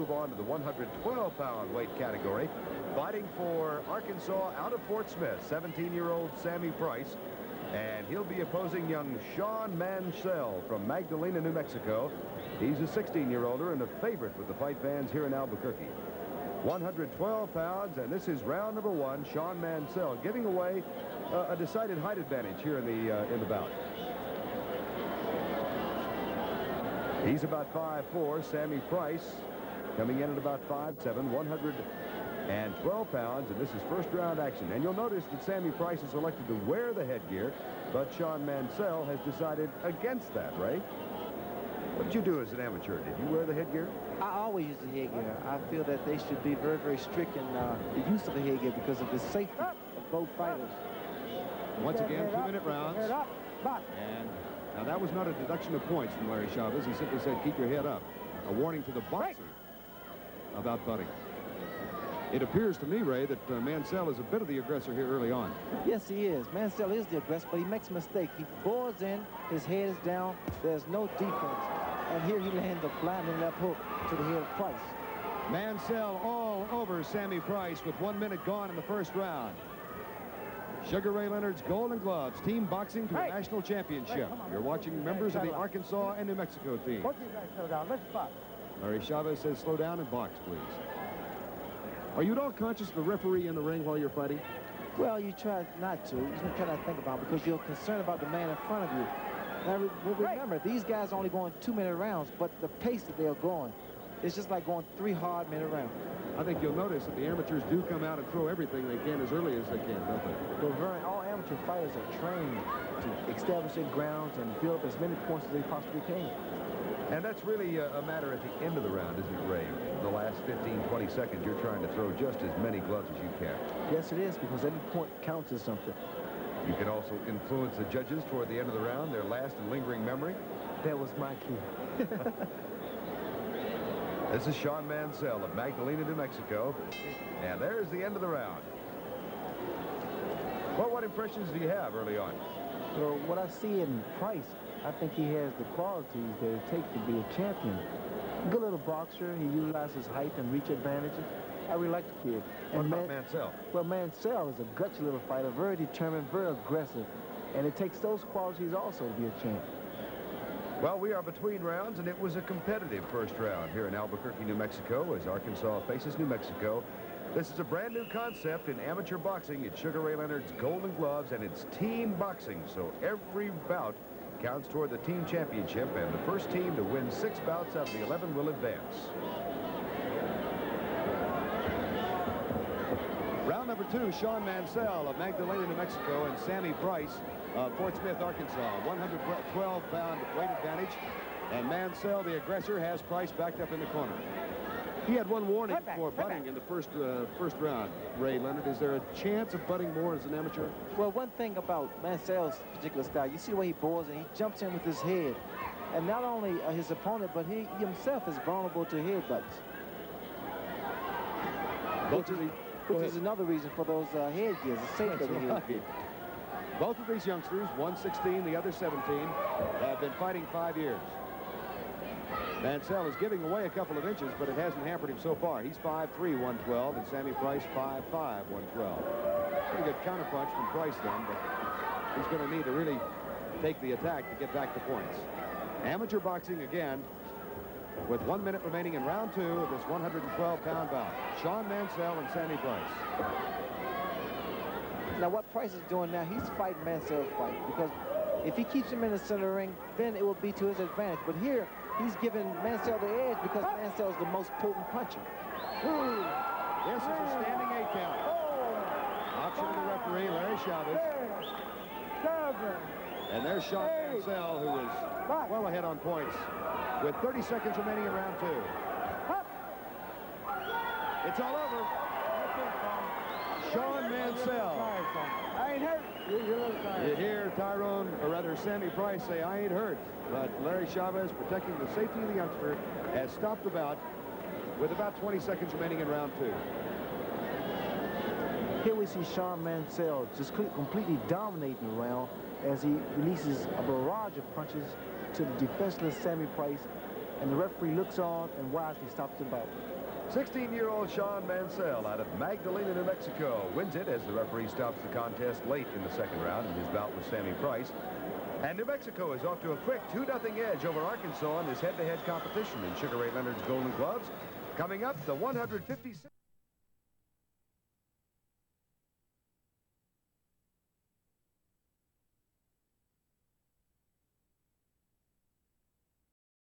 move on to the 112-pound weight category. Fighting for Arkansas out of Fort Smith, 17-year-old Sammy Price. And he'll be opposing young Sean Mansell from Magdalena, New Mexico. He's a 16-year-older and a favorite with the fight fans here in Albuquerque. 112 pounds, and this is round number one. Sean Mansell giving away a decided height advantage here in the bout. He's about 5'4". Sammy Price coming in at about 5'7", 112 pounds, and this is first round action. And you'll notice that Sammy Price has elected to wear the headgear, but Sean Mansell has decided against that, Ray. What did you do as an amateur? Did you wear the headgear? I always use the headgear. I feel that they should be very, very strict in the use of the headgear because of the safety of both fighters. Once again, 2-minute rounds. And now that was not a deduction of points from Larry Chavez. He simply said, keep your head up. A warning to the boxer about butting. It appears to me, Ray, that Mansell is a bit of the aggressor here early on. Yes, he is. Mansell is the aggressor, but he makes a mistake. He boards in, his head is down, there's no defense. And here he lands a blinding left hook to the head of Price. Mansell all over Sammy Price with 1 minute gone in the first round. Sugar Ray Leonard's Golden Gloves, team boxing to a national championship. You're watching members of the Arkansas and New Mexico team. Larry Chavez says, slow down and box, please. Are you at all conscious of the referee in the ring while you're fighting? Well, you try not to. You try not to think about it because you're concerned about the man in front of you. Now, remember, these guys are only going 2-minute rounds, but the pace that they're going, it's just like going 3 hard-minute rounds. I think you'll notice that the amateurs do come out and throw everything they can as early as they can, don't they? Well, all amateur fighters are trained to establish their grounds and build up as many points as they possibly can. And that's really a matter at the end of the round, isn't it, Ray? The last 15, 20 seconds, you're trying to throw just as many gloves as you can. Yes, it is, because every point counts as something. You can also influence the judges toward the end of the round, their last and lingering memory. That was my key. This is Sean Mansell of Magdalena, New Mexico. And there's the end of the round. Well, what impressions do you have early on? Well, what I see in Price, I think he has the qualities that it takes to be a champion. Good little boxer. He utilizes height and reach advantages. I really like the kid. What about Mansell? Well, Mansell is a gutsy little fighter, very determined, very aggressive. And it takes those qualities also to be a champ. Well, we are between rounds, and it was a competitive first round here in Albuquerque, New Mexico, as Arkansas faces New Mexico. This is a brand new concept in amateur boxing. It's Sugar Ray Leonard's Golden Gloves, and it's team boxing. So every bout counts toward the team championship, and the first team to win 6 bouts out of the 11 will advance. Round number 2, Sean Mansell of Magdalena, New Mexico, and Sammy Price of Fort Smith, Arkansas. 112-pound weight advantage, and Mansell, the aggressor, has Price backed up in the corner. He had one warning for butting in the first round. Ray Leonard, is there a chance of butting more as an amateur? Well, one thing about Mansell's particular style, you see the way he boards and he jumps in with his head. And not only his opponent, but he himself is vulnerable to headbutts. Which is another reason for those headgears, the safety of the headgear. Both of these youngsters, one 16, the other 17, have been fighting 5 years. Mansell is giving away a couple of inches, but it hasn't hampered him so far. He's 5'3", 112, and Sammy Price 5'5", 112. Pretty good counterpunch from Price then, but he's going to need to really take the attack to get back the points. Amateur boxing again, with 1 minute remaining in round 2 of this 112-pound bout. Sean Mansell and Sammy Price. Now, what Price is doing now, he's fighting Mansell's fight, because if he keeps him in the center ring, then it will be to his advantage. But here, he's giving Mansell the edge because Mansell is the most potent puncher. This is a standing 8 count. Option of the referee, Larry Chavez. And there's Sean Mansell, who is well ahead on points with 30 seconds remaining in round 2. It's all over. Sean Mansell. I ain't hurt. You hear Tyrone, or rather Sammy Price, say, I ain't hurt. But Larry Chavez, protecting the safety of the youngster, has stopped the bout with about 20 seconds remaining in round 2. Here we see Sean Mansell just completely dominating the round as he releases a barrage of punches to the defenseless Sammy Price. and the referee looks on and wisely stops the bout. 16-year-old Sean Mansell out of Magdalena, New Mexico, wins it as the referee stops the contest late in the second round in his bout with Sammy Price. And New Mexico is off to a quick 2-0 edge over Arkansas in this head-to-head competition in Sugar Ray Leonard's Golden Gloves. Coming up, the 156.